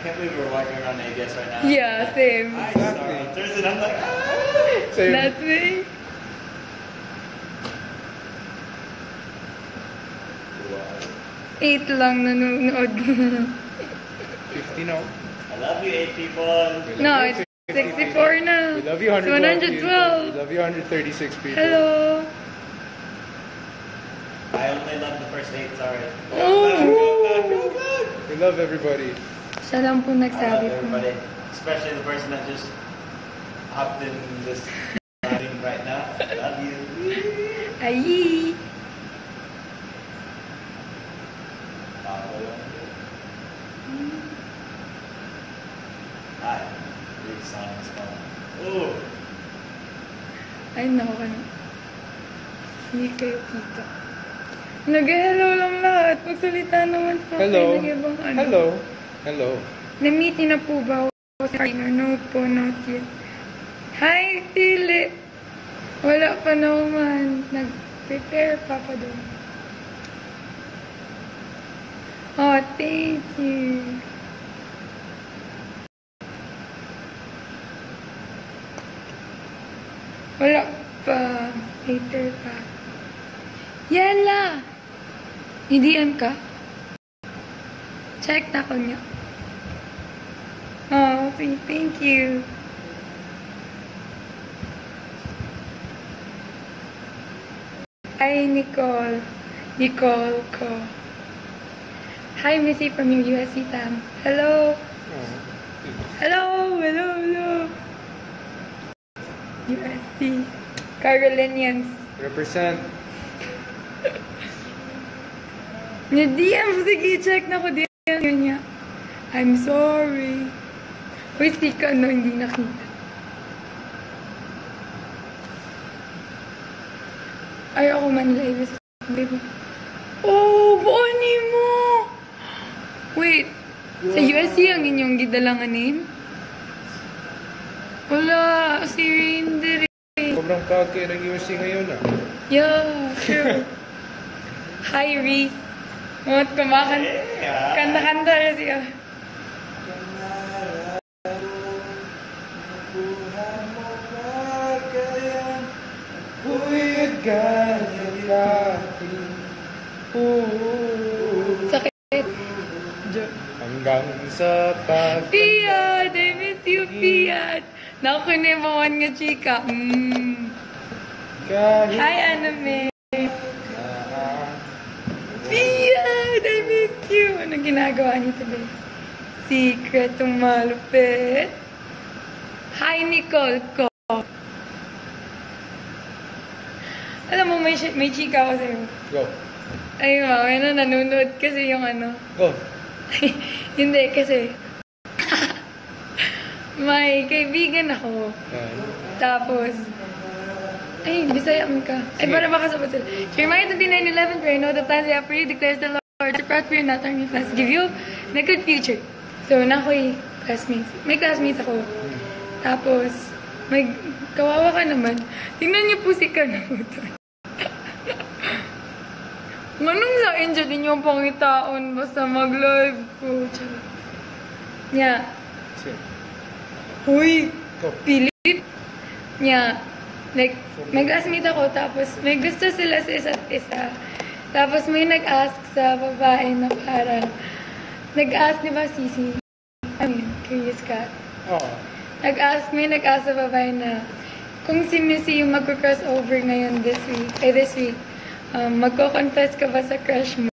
can't believe we're walking around ABS right now. Yeah, same. I saw Hunters and I'm like, Same. That's me. Wow. 8 lang nanonood. 50 now. I love you, 8 people. No, it's 64 na. We love you, 112. It's 112. We love you, 136 people. Hello. I only love the first 8, sorry. Oh. We love everybody. Siya lang po I love nagsabi po. everybody. Especially the person that just hopped in this thing right now. Love you. Ay. Hi. Big sounds fun. Ooh. Ay, naku ka na. Hindi kayo kita. Nag-hello lang lahat. Magsalita naman po Hello. kayo ng ibang ano. Hello. Hello. Na-meeting na po ba ako sa partner? No po, not yet. Hi, Philip! Wala pa naman. Nag-prepare pa pa doon. Oh, thank you. Wala pa. Later pa. Yala! Hidian ka? Check na ko niya. Oh, thank you. Hi, Nicole. Nicole ko. Hi, Missy from your USC fam. Hello. Hello, hello, hello. USC. Carolinians. Represent. DM, sige, check na ko DM niya. I'm sorry. Uy, sika, no, hindi nakita. Ay, ako man live. Baby. Oh, Bonnie mo! Wait, sa USC ang inyong gidalangan name? Wala, si Rinder. Sobrang kagay ng USC ngayon ah. Yeah, true. Hi, Reese. Mot, kanta-kanta na siya. Sakit. Hanggang sa pag... Fiat! I miss you, Fiat! Nakakunimawan nga, chika. Hi, Aname! Fiat! I miss you! Anong ginagawa niyo today? Secret, ang malupit. Hi, Nicole ko. Alam mo, may chika ako sa'yo. Go. Ay, ano, nanonood kasi yung ano. Go. Hindi, kasi may kaibigan ako. Tapos, ay, Bisayaan ka. Ay, para makasabot sila. Jeremiah 29:11, pray, know the plans I have for you, declares the Lord, to prosper and not harm you, plans to give you a good future. So, nako'y classmates. May classmates ako. Tapos, may kawawa ka naman. Tingnan niyo po si Kanamutan. Anong lain dyan din yung pangitaon basta mag-live ko? Nya. Uy! Philip! Nya. Like, may classmate ako, tapos may gusto sila sa isa't isa. Tapos may nag-ask sa babae na parang, nag-ask, di ba, Sisi? I mean, curious cat. May nag-ask sa babae na, kung si Missy yung mag-crossover ngayon this week, magko-confess ka ba sa crush mo?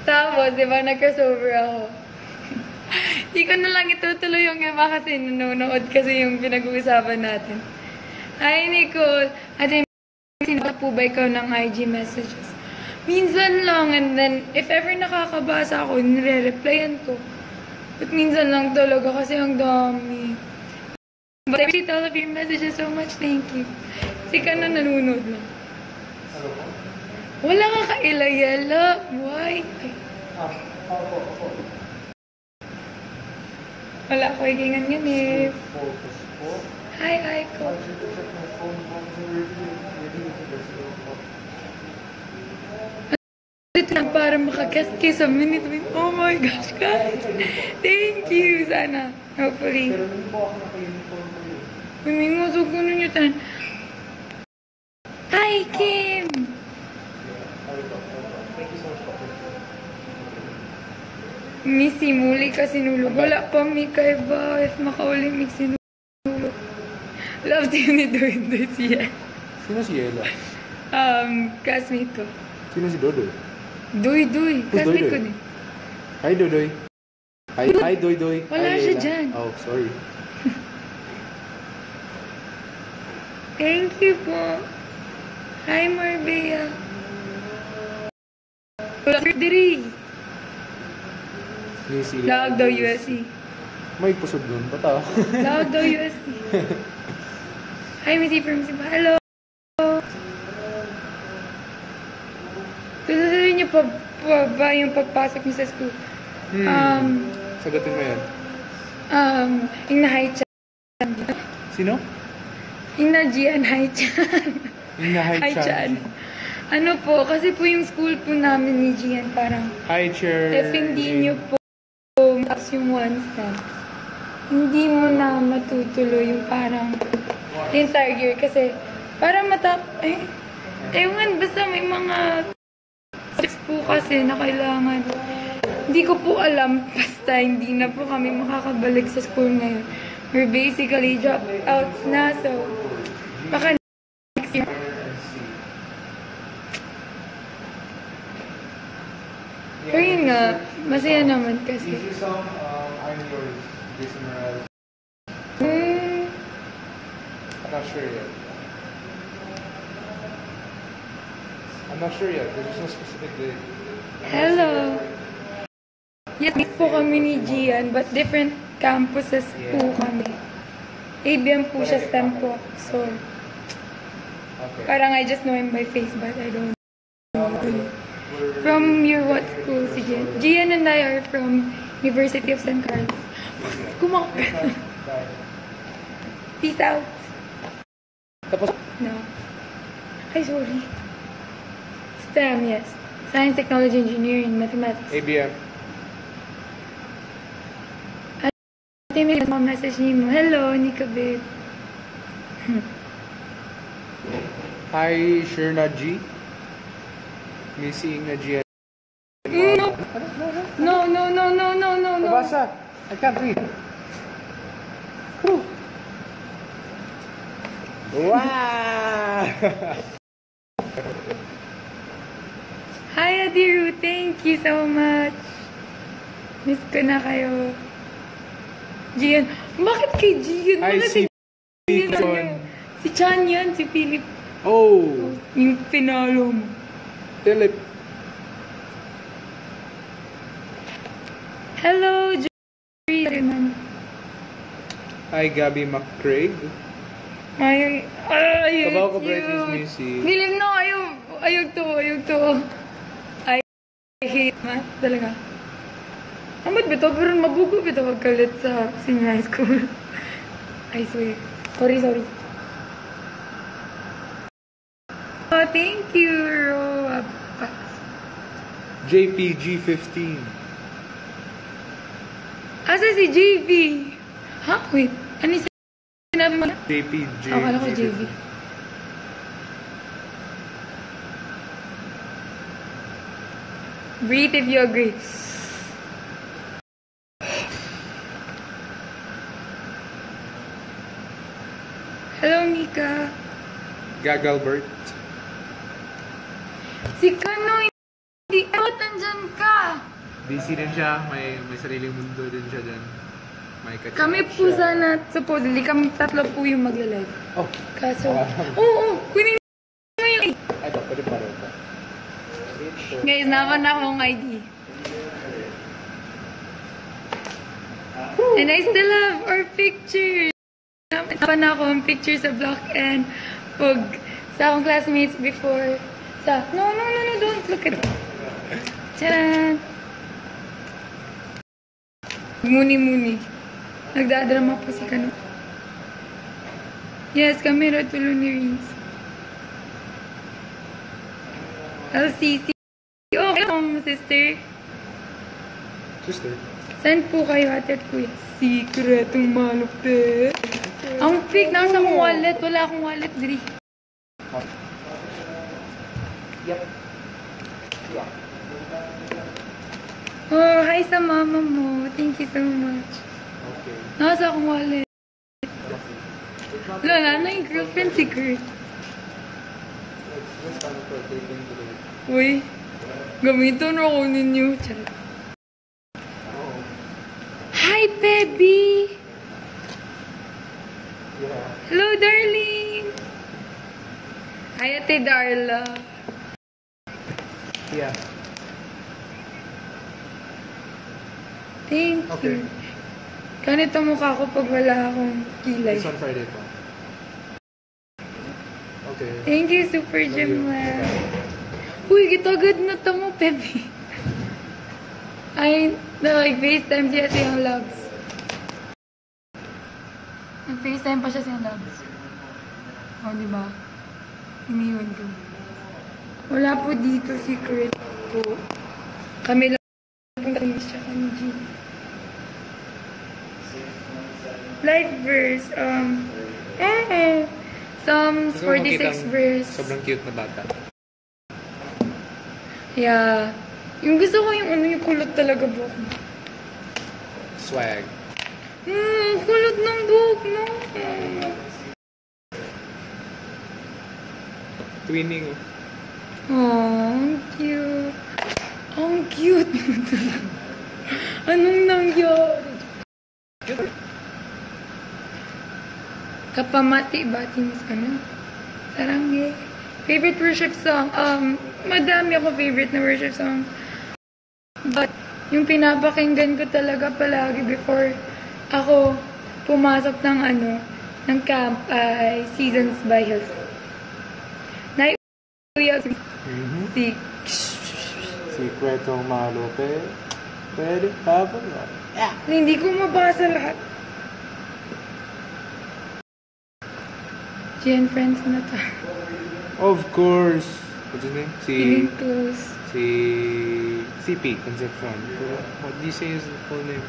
Tapos, di ba, nag-crossover ako. Di ko na lang itutuloy yung iba kasi nanonood kasi yung pinag-uusapan natin. Hi, Nicole! Ate, sinapa po ba ikaw ng IG messages? Minsan lang, and then, if ever nakakabasa ako, nire-replyan ko. But minsan lang talaga kasi ang dami. But I appreciate all of your messages so much. Thank you. Kasi ka na nanonood lang. Wala ka kailayala. Why? Ay. Wala ko higingan yan eh. Hi, Aiko. minute lang para makaguest kayo sa minute. Oh my gosh, guys. Thank you. Sana. Hopefully. Humingo ko ninyo tan. Hi, Kim! Missy, muli ka sinulog. Wala pa mi kay ba? If makauli mi sinulog. Love team ni Doy siya. Sino si Ella? Classmate ko. Sino si Dodoy? Doy. Classmate ko Doy? din. Hi, Dodoy. Hi, Doy. Wala Hi, siya Ella. dyan. Oh, sorry. Thank you po. Hi, Marbella. Diri. Missy. Lawag daw USC. May pusod nun. Bata. Lawag daw USC. Hi, Missy from Cebu. Hello. Tuloy niyo pa ba yung pagpasok niyo sa school? Sagutin mo yan. Yung na hi chan. Sino? Yung na Gian hi chan. Yung na hi chan. Ano po, kasi po yung school po namin ni Gian parang Hi, Chair. if hindi niyo po tapos yung one step, hindi mo na matutuloy yung parang yung entire year kasi parang ewan, basta may mga subjects po kasi na kailangan. Hindi ko po alam, basta hindi na po kami makakabalik sa school ngayon. We're basically dropouts na, so baka next year. Pero yun nga, masaya naman kasi. Easy song, I'm yours. Jason Mraz. I'm not sure yet. There's no specific date. Hello! Yes, meet po kami ni Gian, but different campuses po kami. ABM po siya, STEM po. So, Okay. parang I just know him by face, but I don't know him. From your what school si Gian? Gian and I are from University of St. Carlos. Kumakal. Peace out. Tapos, No. Ay, sorry. STEM, yes. Science, Technology, Engineering, Mathematics. ABM. Ate, may message niyo mo. Hello, Nika babe. Hi, Sherna G. Missing na G. No. Nabasa. I can't read. Whew. Wow! Hi, Adiru. Thank you so much. Miss ko na kayo. Gian. Bakit kay Gian? Hi, Bakit si Gian John. yun? Si Chan yan, si Philip. Oh! Yung pinalo mo. Philip. Hello, Jerry. Hi, Gabby McCraig. Ayun. Kabaw ko bright is Missy. Philip, no. Ayog to. I hate math. Talaga. Amad bito, pero mabugo bito magkalit sa senior high school. I swear. Sorry. Oh, thank you, Roa. JPG15. Asa si JV? Ha? Wait. Ano yung sinabi mo? JPG. Akala ko JV. Breathe if you agree. Hello, Mika. Gagalbert. Si Kano, hindi ba't nandyan ka? Busy din siya. May sariling mundo din siya dyan. May kachat Kami po siya. sana, supposedly, kami tatlo po yung magla-live. Oh. Kaso, oo, kunin mo yung Ay, pwede pa rin. Guys, naman akong ID. And I still have our pictures. Napan ako ang picture sa block and pag sa akong classmates before sa... No, don't look at it. Tcharan! Muni. Nagdadrama po si Kano. Yes, camera tulo ni Reese. LCC. Okay lang. sister? Sister. Saan po kayo, ate at kuya? Sikretong malupit. Ang fake, nasa akong wallet. Wala akong wallet, Dri. Yep. Oh, hi sa mama mo. Thank you so much. Okay. Nasa akong wallet. Wala na yung girlfriend si Kurt. Let's stand for taking today. Uy, gamitin ako ninyo. Charot. Oh. Hi, baby! Yeah. Hello, darling! Hi, ate Darla. Yeah. Thank Okay. you. Ganito mukha ko pag wala akong kilay. This on Friday pa. Okay. Thank you, Super Love you. Gemma. Uy, gitagad na to mo, Pepe. Ay, nag-FaceTime siya sa yung loves. Nag-FaceTime pa siya sa yung loves. O, diba? Iniwan ko. Wala po dito secret po. Kami lang po tamis siya kami, G. Life verse, Psalms Gusto mo 46 makitang verse. Sobrang cute na bata. Yeah. Yung gusto ko yung yung kulot talaga buhok mo. Swag. Kulot ng buhok mo. Twinning. Oh, ang cute. Ang cute mo talaga. Anong nangyari? Kapamati-bati mo sa ano? Sarangge. Favorite worship song? Madami ako favorite na worship song. But, yung pinapakinggan ko talaga palagi before ako pumasok ng ng camp ay Seasons by Hillsong. Kuya, si... Sikretong malupe. Pwede habang na. Hindi ko mabasa lahat. Jen friends na to. Of course. What's his name? Feeling close. CP, Concepcion. What do you say is the full name?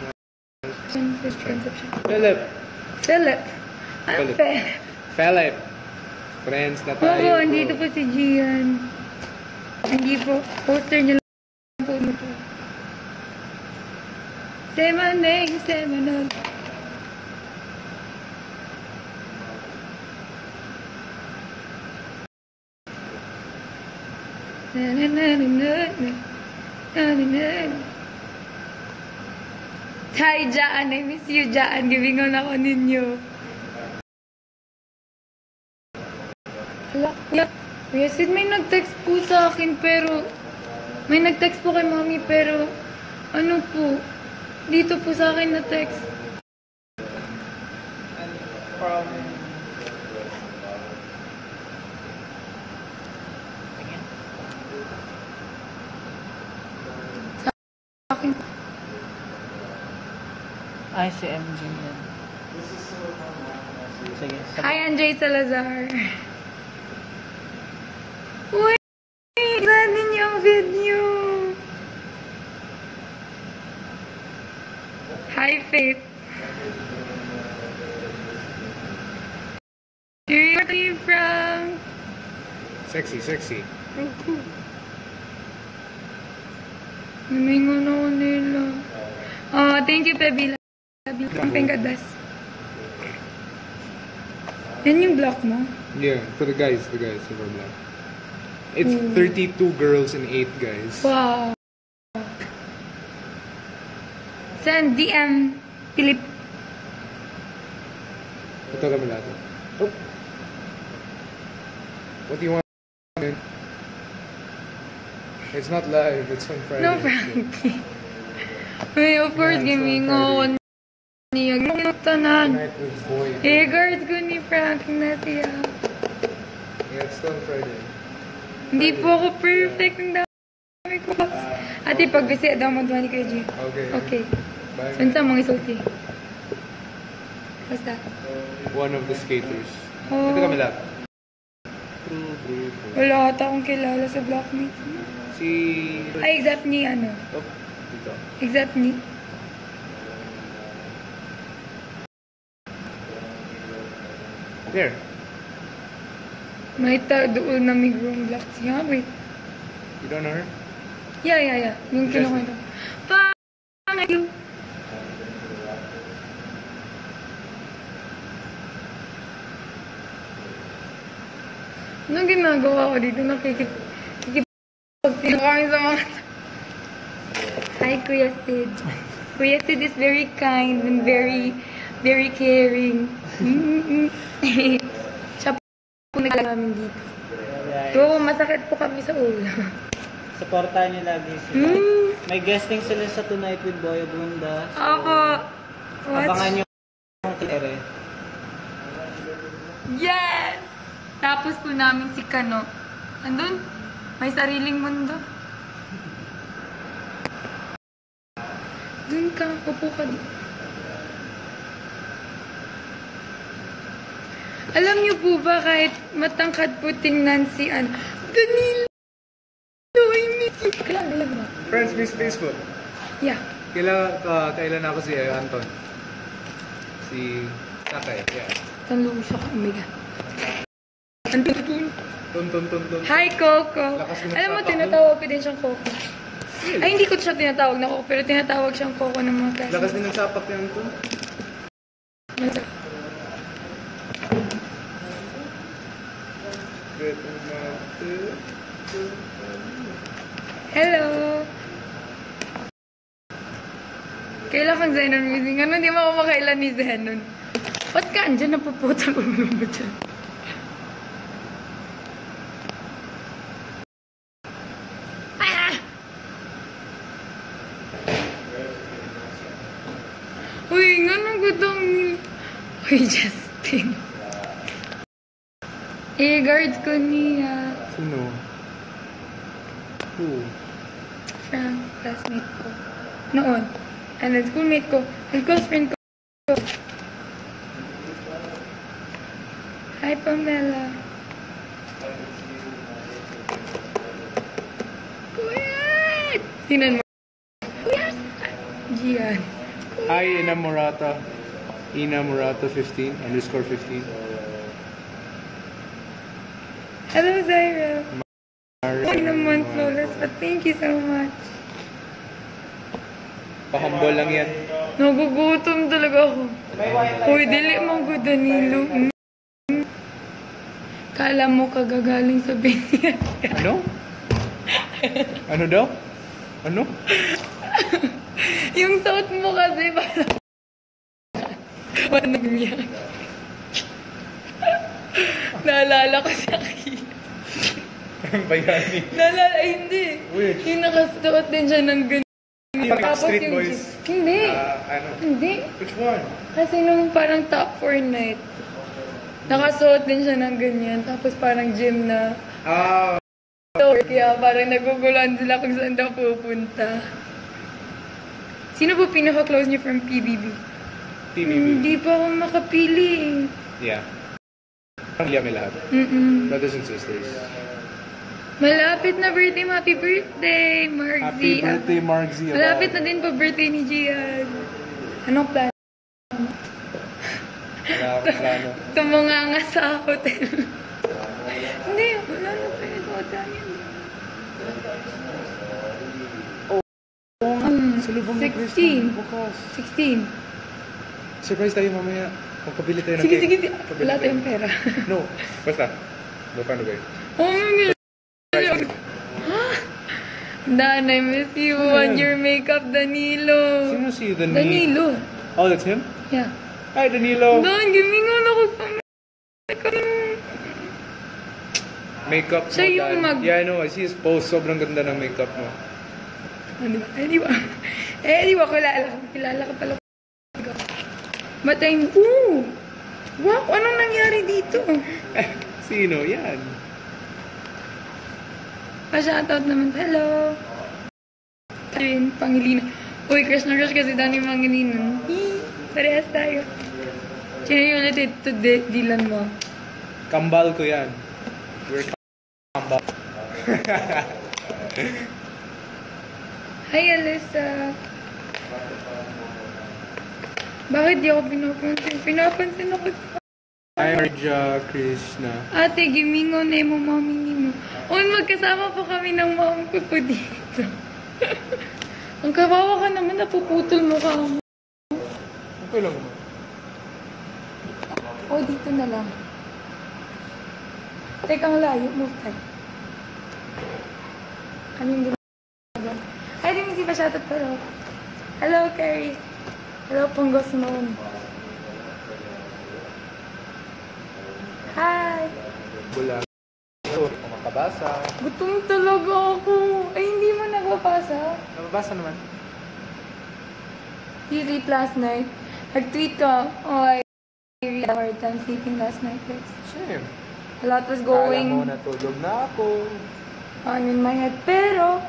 Conception. Philip. Philip. Ang Philip. Philip. Philip. Friends na tayo. Oo, andito po si Gian. Hindi po. Poster niya lang po ito. Say my name, say my name. Na na na na na na na na na. Hi, Jaan. I miss you, Jaan. Giving on ako ninyo. Hala, Kuya Sid, may nag-text po sa akin, pero... May nag-text po kay Mami, pero... Ano po? Dito po sa akin na-text. From... Sa akin. Ay, si MG yan. Sige. Hi, Andre Salazar. Uy! Tignan ninyo ang video. Hi, Faith. Where are you from? Sexy, sexy. Namingon ako nila. Oh, thank you, Pebi. Love you. Ang pengkadas. Yan yung block mo? Yeah, for the guys, super black. It's 32 girls and 8 guys. Wow. Send DM, Philip. Ito kami lahat. Oh. What do you want? It's not live, it's on Friday. No, Frankie. Ay, of course, Yeah, it's gaming on ako Friday. niya. Gaming tanan. Tonight with boy. Eh, guards ko ni Frankie na siya. Yeah, it's still on Friday. Hindi po ako perfect. Ang dami ko. Ate, pag-visit daw mo doon ni Kuya G. Okay. Okay. Bye. Saan sa mga isulti? Basta. One of the skaters. Oh. Ito kami lahat. Wala ata akong kilala sa blockmates mo. Si... Ay, except ni ano. Oh, dito. Except ni. There. May doon na may groom black. Yeah, wait. You don't know her? Yeah. Yung Yes. kinukwento. Pangit yung... Anong ginagawa ko dito? Nakikipagtino kami sa mga... Hi, Kuya Sid. Kuya Sid is very kind and very caring. Siya po nagkakamin dito. Oo, masakit po kami sa ulo. Supportahan niyo lagi sila. May guesting sila sa Tonight with Boy Abunda. Ako. Abangan niyo ang ere. Yes! Tapos po namin si Kano. Andun, may sariling mundo. Dun ka, upo ka dun. Alam niyo po ba kahit matangkad po tingnan si Danilo, I miss you. Kailan ba? Friends, miss Facebook. Yeah. Kailan ako si Anton? Si Takay, yeah. Tanlong siya ka, Omega. Andun. Ton. Hi, Coco. Lakas mo ng Alam mo, sapak tinatawag ko din siyang Coco. Ay, hindi ko siya tinatawag na Coco, pero tinatawag siyang Coco ng mga classmates. Lakas din ng sapak ni Anton. Hello! Kailan kang Zenon missing? Ano, hindi mo ako makailan ni Zenon. Ba't ka andyan? Napuputol ulo mo dyan. Ah! Uy, nga nang gutong nila. Uy, Justin. Guards ko niya. Sino? Who? Frank, classmate ko. Noon. And then schoolmate ko. And close friend ko. Hi, Pamela. Kuya! Tinan mo. Kuya! Gian. Hi, Ina Murata. Ina Murata 15, _15. Hello, Zaira. Hindi naman flawless, but thank you so much. Pahambol lang yan. Nagugutom talaga ako. Uy, dili mo ko, Danilo. Kala mo kagagaling sa binyan. Ano? Ano daw? Ano? Yung suot mo kasi parang... Parang umiyak. Naalala ko sa akin. Ang bayani. Naalala, ay hindi. Weird. Yung nakasuot din siya ng ganyan. Yung Street yung Boys. Hindi. Ano? Hindi. Which one? Kasi nung parang top 4 night, nakasuot din siya ng ganyan. Tapos parang gym na. Ah, Kaya parang naguguluhan sila kung saan daw pupunta. Sino po pinaka-close niyo from PBB? TVB. Hindi pa ako makapili eh. Yeah. Pamilya may lahat. Brothers and sisters. Malapit na birthday mo. Happy birthday, Marzi. Happy birthday, Marzi. Malapit na din pa birthday ni Gian. Anong plan? Wala akong plano. Tumunganga sa hotel. Hindi, wala na tayo sa hotel yan. Salubong mo, Chris. 16. Bukas. 16. Surprise tayo mamaya. Magpabili tayo ng Sige, cake. sige. Wala tayong pera. No. Basta. Paano ba yun? Oh my God. Dan, I miss you. On your makeup, Danilo. Sino si Danilo. Oh, that's him? Yeah. Hi, Danilo. Dan, gimingon ako pa. Makeup mo, Siya yung Dan. Yeah, I know. I see his post. Sobrang ganda ng makeup mo. Di ba? Kilala ka pala. Matay mo. Wow, anong nangyari dito? Sino? Yan. Pa-shoutout naman. Hello. Ayun, Pangilinan. Uy, crush na crush kasi Danny Pangilinan. Parehas tayo. Sino yung related to Dylan mo? Kambal ko yan. We're kambal. Hi, Alyssa. Bakit di ako pinapansin? Pinapansin ako. Hi, Marja Krishna. Ate, gimingo na mo, mami ni mo. Uy, magkasama po kami ng mom ko po dito. Ang kawawa ka naman, napuputol mo ka. Okay lang naman. O, dito na lang. Teka, ang layo. Move tayo. Anong ginagawa? Ay, di mo si pa-shoutout pero. Hello, Carrie. Hello, Punggos noon. Hi! Bulag. Ito, makabasa. Gutom talaga ako. Ay, hindi mo nagbabasa. Nababasa naman. You sleep last night. Nag-tweet ka. Oh, I really had a hard time sleeping last night, guys. Same. A lot was Kala mo going natulog na ako. on in my head. Pero,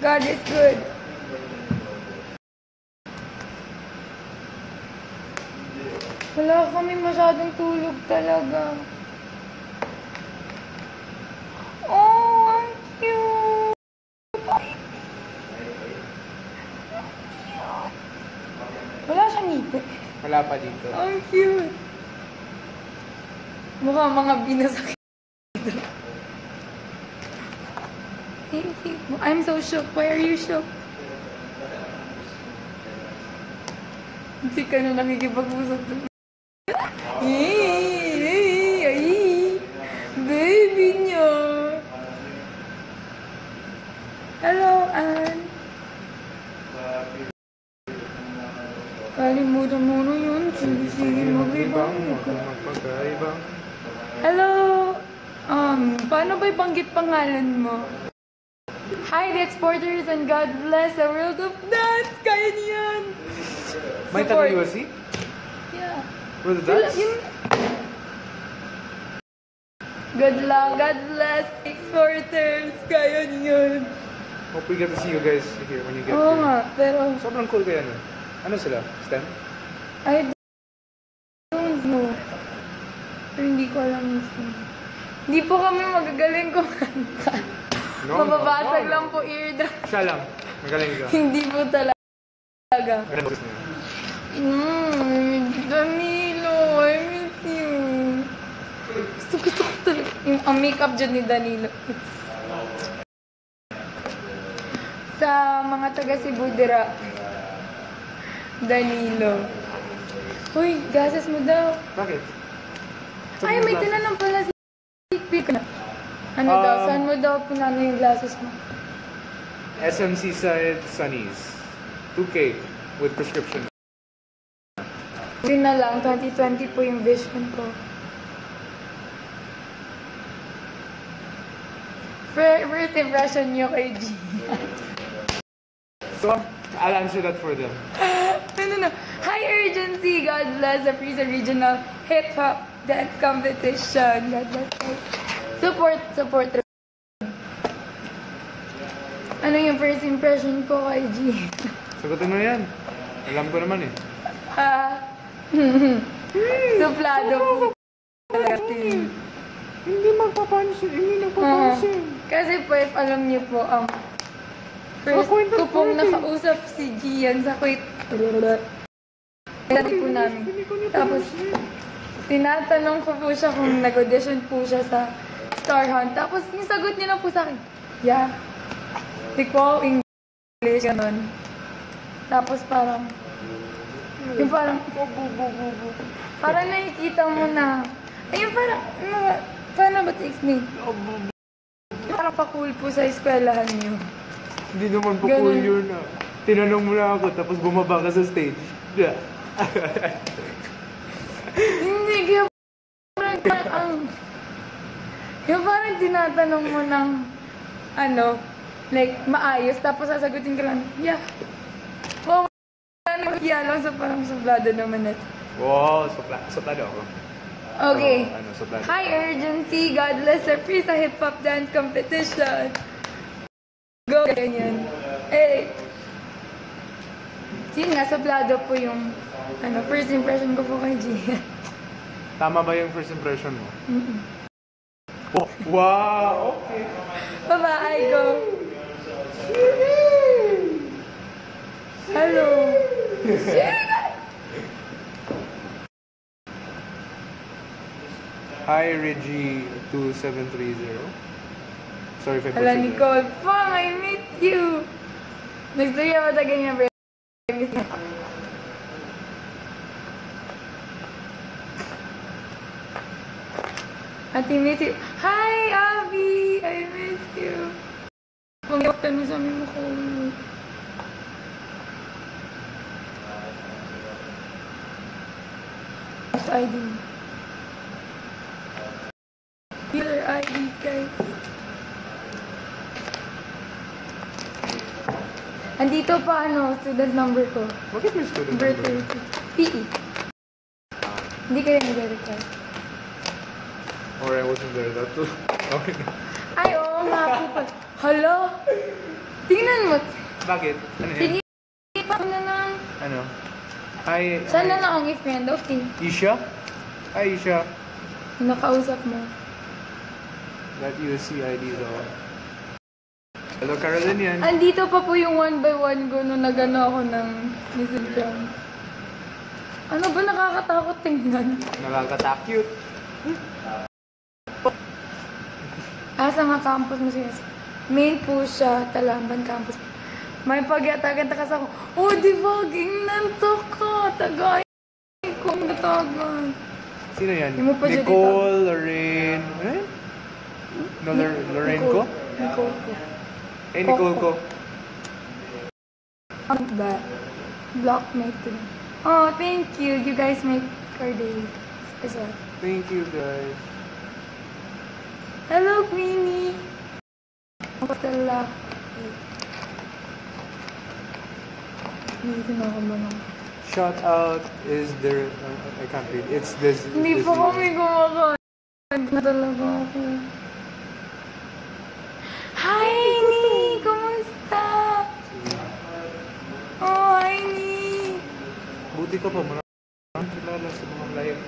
God is good. Wala kami masyadong tulog talaga. Oh, ang cute! Wala siyang ngiti. Wala pa dito. Ang cute! Mukha mga binasakit. Thank you. I'm so shook. Why are you shook? Hindi ka na nakikipag-usap doon. Baby niya. Hello, Ann. Kalimutan mo na yun. Sige, mag-ibang. Magpagaibang. Hello. Paano ba ibanggit pangalan mo? Hi, the exporters, and God bless the world of dance. Kaya niyan. May Support. taga-USC? Yeah. Where the dance? Good luck. God bless exporters. Kaya niyan. Hope we get to see you guys here when you get Oo here. nga, pero Sobrang cool kaya nun. Ano sila? STEM? I don't know. Pero hindi ko alam yung sino. Hindi po kami magagaling kumanta. Mababasag lang po eardrum. Siya lang. Magaling ka. Hindi po talaga. Magaling mo. Danilo, I miss you. Gusto ko talaga. Ang makeup dyan ni Danilo. Sa mga taga Cebu Dira. Danilo. Uy, gases mo daw. Bakit? Ay, may tinanong pala si Pick na. Ano daw? Saan mo daw pinano yung glasses mo? SMC side Sunnies. 2K with prescription. Hindi na lang, 2020 po yung vision ko. First impression nyo kay G. So, I'll answer that for them. No. Hi, Urgency! God bless the Prisa Regional Hip Hop Dance Competition. God bless guys. Support. Ano yung first impression ko kay G? Sagutin mo yan. Alam ko naman eh. Suplado po. Hindi nagpapansin. Kasi po, if alam niyo po, first ko pong nakausap si Gian sa Kuwait. Dati po namin. Tapos, tinatanong ko po siya kung nag-audition po siya sa Star Hunt. Tapos, yung sagot niya lang po sa akin, yeah. Hindi ko English, ganun. Tapos parang, yung parang nakikita mo na, ayun parang, paano ba to-explain? Parang pa-cool po sa eskwelahan niyo. Hindi naman pa cool yun ah. Tinanong mo na ako tapos bumaba ka sa stage. Yeah. Hindi, kaya parang, yung parang tinatanong mo ng, like, maayos, tapos sasagutin ka lang, yeah. Wow, wala lang sa parang sublado naman natin. Wow, suplado ako. Okay. So, suplado. Hi, Urgency! God bless the Prisa Hip Hop Dance Competition! Go! Ganyan. Eh, yun nga, sublado po yung, first impression ko po kay Gia. Tama ba yung first impression mo? Oh, wow! Okay. Bye-bye, go! Hello. Hi, Reggie2730. Sorry if I Hello, butchered that. Nicole Pong, I miss you. Next year, matagal niya ba? Ate, miss you. Hi, Abby! I miss you. Pagkakot ka na sa amin mo ko. ID. Dealer ID, guys. Andito pa, student number ko. Bakit may student Number number? 30. PE. Hindi kayo nag-record. Or I wasn't there that too. Okay na. Ay, oo nga po pa. Hala? Tingnan mo. Bakit? Ano yan? Sige, pa na lang. Ano? Hi. Sana lang ang i-friend, okay. Isha? Hi, Isha. Nakausap mo. That USC ID though. Hello, Caroline yan. Andito pa po yung 1x1 ko nung nagano ako ng Mrs. Jones. Ano ba nakakatakot tingnan? Nakakatakute. Asa nga campus mo siya? Main po siya, Talamban campus. May pagyatagan takas ako. Oh, di ba? Gingnan to ka. Tagay ko ang natagan. Sino yan? Yung mo pa dyan Nicole, Lorraine. Ano yan? No, Lorraine ko? Nicole ko. Eh, Nicole ko. Ano ba? Blockmate ko na. Oh, thank you. You guys make our day. As well. Thank you, guys. Hello, Queenie. Pastela. Dito na ako ba nang... Shout out is there. I can't read. It's this. Hindi this pa year. kami kumakain. Na talaga ako. Hi, Ni! Kumusta? Oh, hi, Ni! Buti ka pa. Maraming kilala sa mga live.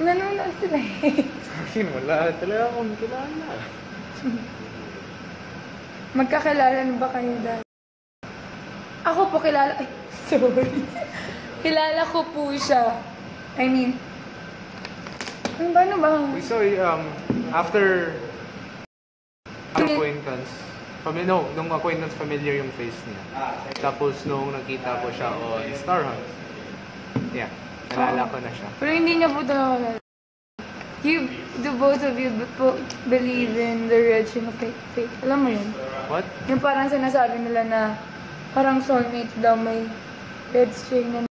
Nanonood sila eh. Sa akin, wala. Talaga akong kilala. Magkakilala na ba kayo dahil? Ako po kilala... Ay, sorry. Kilala ko po siya. I mean... Ano ba? We saw after acquaintance. No, nung acquaintance familiar yung face niya. Tapos nung nakita ko siya on Star Hunt. Yeah, nalala ko na siya. Pero hindi niya po talaga kilala. Do both of you believe in the red string of fate? Alam mo yun? What? Yung parang sinasabi nila na parang soulmates daw may red string na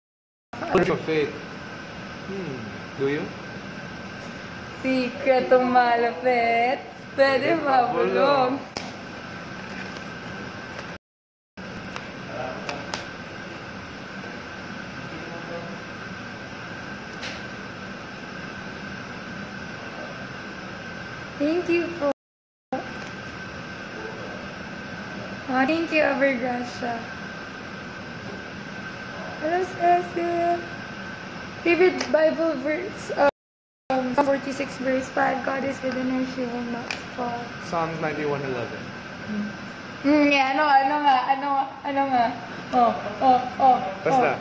Word of fate. Do you? sikretong malapit. Pwede mabulong. Thank you po. Thank you, Evergracia. Hello, Cecil. Favorite Bible verse, Psalm 46 verse 5, God is within her, she will not fall. Psalms 91:11. Yeah, ano nga. Oh. Basta.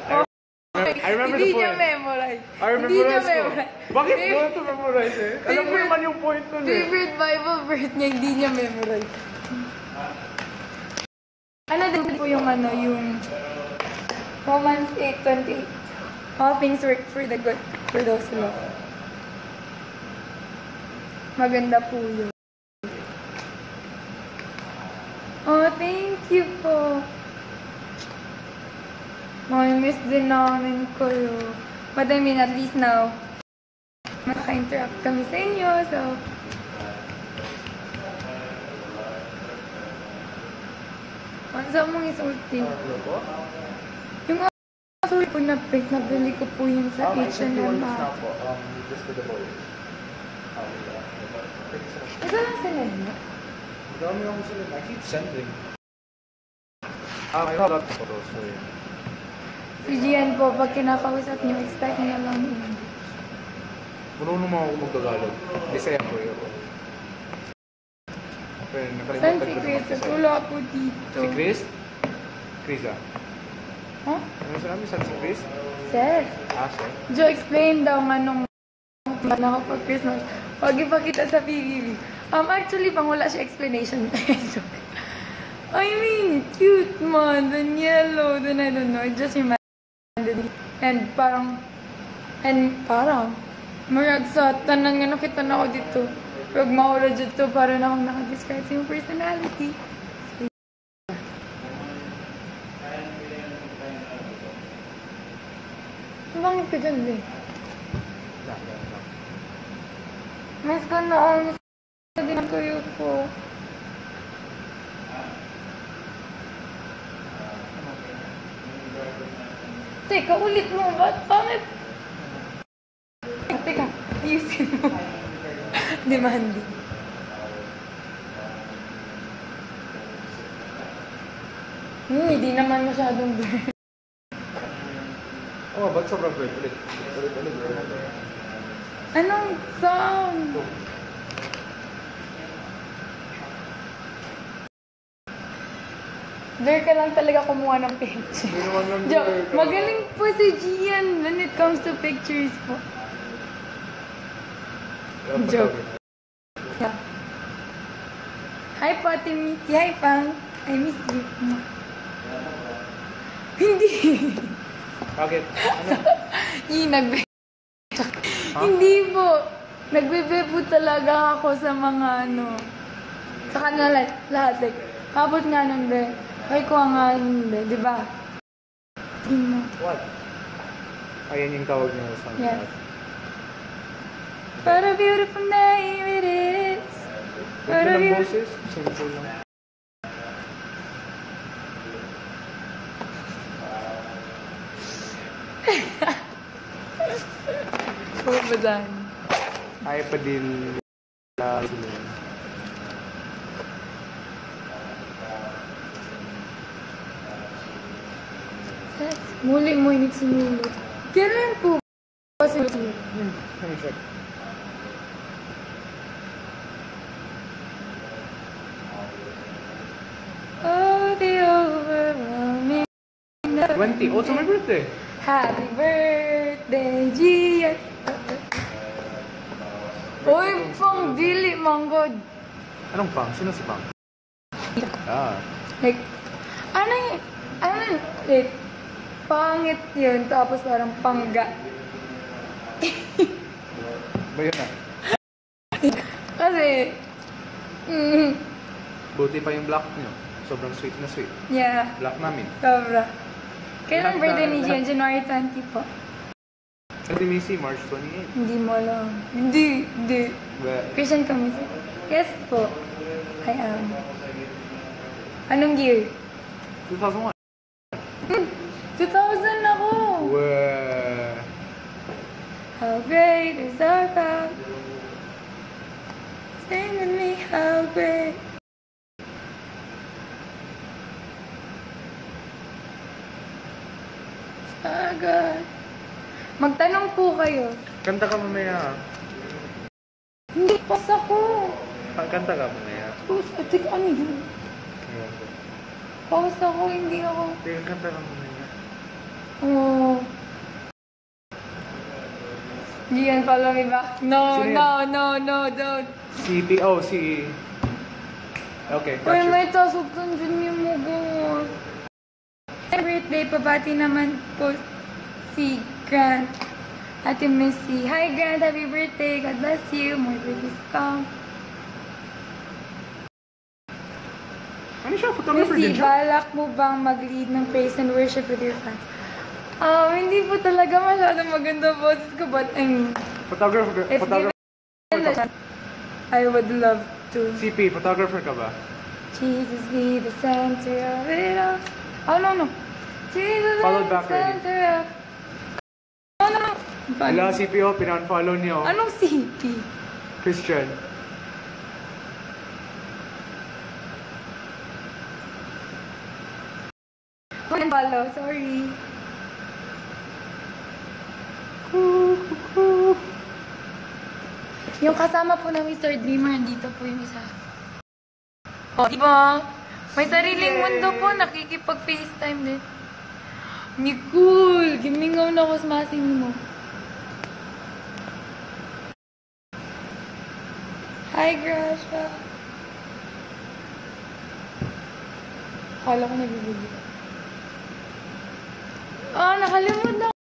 I remember the Hindi niya point. memorize. I Hindi niya memorize ko. memorize. Bakit mo ito memorize eh? Alam mo naman yung point nun eh. Favorite Bible verse niya, hindi niya memorize. Ano din po yung yung Romans 8:28. All things work for the good for those who love. Maganda po yun. Oh, thank you po. Miss din namin kayo. But I mean, at least now, maka-interact kami sa inyo, so... Ang saan mong isulti? Yung sorry po na fake, nabili ko po yun sa H&M. Just for the boys. Isa lang sila niyo? Dami akong sila. I keep sending. I have a lot of photos for you. Si Gian po, pag kinakausap niyo, expect niyo lang yun. Marunong mo ako mag-Tagalog. Bisaya ko yun. Okay, Saan nakalimutan si ko Chris? naman Bisaya. Wala po dito. Si Chris? Chris ah. Huh? Ano sinabi sa si Chris? Sir. Sir. Joe, explain daw nga nung nakapag Christmas. Huwag ipakita sa PBB. Actually, pang wala siya explanation. I mean, cute man. Then yellow. Then I don't know. It just reminded me. And parang, marag sa tanan nga nakita na ako dito. Pag maura dito, parang akong nakadescribe sa yung personality. Bangit ka dyan, eh. Mas ko noon sa din ang tuyo ko. Teka, ulit mo. Ba't pangit? Teka, ayusin mo. Demanding. Hindi naman masyadong blur. Oh, ba't sobrang blurred? Ulit. Anong sound? Blur ka lang talaga kumuha ng picture. Hindi naman lang Jo, blur ka. magaling po si Gian when it comes to pictures po. Joke. Yeah. Hi po, Ate Miki. Hi, Pang. I miss you. Hindi. Bakit? Ano? Nagbe... Hindi po. Nagbebe po talaga ako sa mga sa kanila lahat. Like, habot nga nun, be. Kay ko nga nun, be. Diba? Hindi mo. What? Ayan yung tawag niya sa Yes. What a beautiful name it is. What a beautiful... boses? Simple lang. Pagbabasahin. Ay pa din Muli mo init sinulot. Kailan po ba sinulot? Oh, the overwhelming 20. Oh, it's my birthday. Happy birthday, Gian. Uy, pang dili, manggod. Anong pang? Sino si pang? Ah. Like, like, pangit yun, tapos parang pangga. Ba yun ah? Kasi, Buti pa yung black niyo. Sobrang sweet na sweet. yeah, Black namin. sobra. Kailan Lahat birthday na- ni Gian? January 20 po. Sabi Missy, March 28. Hindi mo alam. Hindi. But, Christian kami. Yes po. I am. Anong year? 2001. 2000 ako! Well, How great is our God? Sing with me, how great. is our God. Magtanong po kayo. kanta ka mamaya. Hindi, pas ako. Kanta ka mamaya. Teka, ano yun? Ewan ko. Pause ako, hindi ako. Teka, kanta ka mamaya. Oh. Gian, follow me back. No, Sino no, don't. Si P.O. si... Okay, Uy, gotcha. may tasuktan dyan yung mugot. Happy birthday, pabati naman po si Grant. Ate Missy. Hi, Grant. Happy birthday. God bless you. More birthdays to come. Ano siya? Photographer din Missy, siya? balak mo bang mag-lead ng praise and worship with your fans? Hindi po talaga masyadong maganda boses ko, but I mean, Photographer if given ka the chance, I would love to. CP, photographer ka ba? Jesus be the center of it all. Oh, no. Jesus Followed be the back already. center of... No. Wala, CPO, pinunfollow niyo. Anong CP? Christian. Follow, sorry. Yung kasama po ng Mr. Dreamer, dito po yung isa. Oh, di ba? May sariling mundo po, nakikipag-FaceTime din. Nicole, gimingaw na ako sa masing mo. Hi, Gracia. Akala ko nabibigyan. Nakalimut na ako.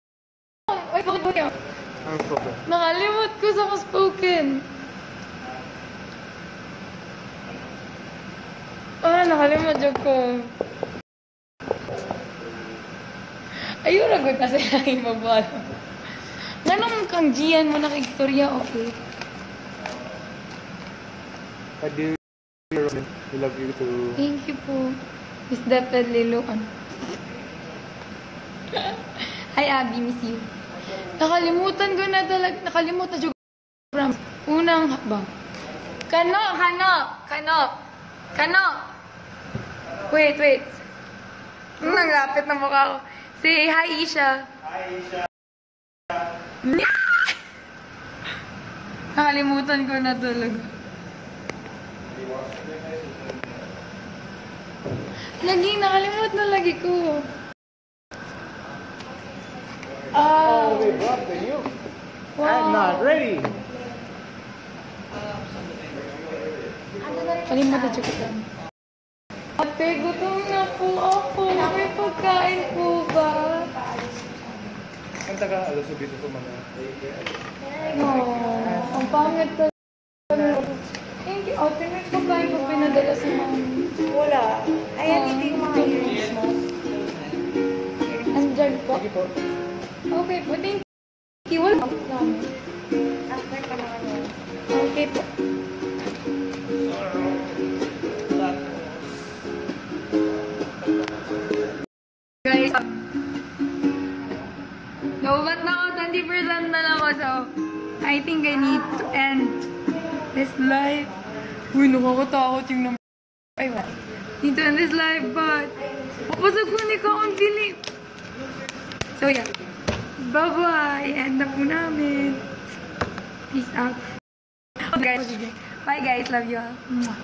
Ay, bakit ba yan? Ang spoken. Nakalimut ko sa spoken. Nakalimut dyan ko. Ayun, ragot na sila yung mabalo. Ganun kang Gian mo nakikistorya, okay? But dear Roslyn, we love you too. Thank you po. Miss definitely Luan. Hi, Abby. Miss you. Nakalimutan ko na talaga. Nakalimutan ko. Unang habang. Kano. Wait. Nanglapit na mukha ko. Say hi, Isha. Hi, Isha. Nakalimutan ko na talaga. Nakalimut na lagi ko. Oh, they brought the new. Wow. I'm not ready. Kalimutan siya ko. Ate, gutom na po ako. May pagkain po ba? Kanta ka, alas dito sa mga. No. Ang pangit ko. Thank you. Ate, may pagkain po pinadala sa mami. Wala. Ayan, hindi mo ngayon. Andyan po. Sige po. Okay po, thank you. Wala po namin. After pa naman yun. Okay po. Guys, naubat na ako, 20% na lang ako, so I think I need to end this live. Uy, nakakatakot yung number. Ay, what? Need to end this live, but papasag ko ni ka on Philip. So, yeah. Bye-bye. End na po namin. Peace out. Okay, guys. Bye, guys. Love you all. Mwah.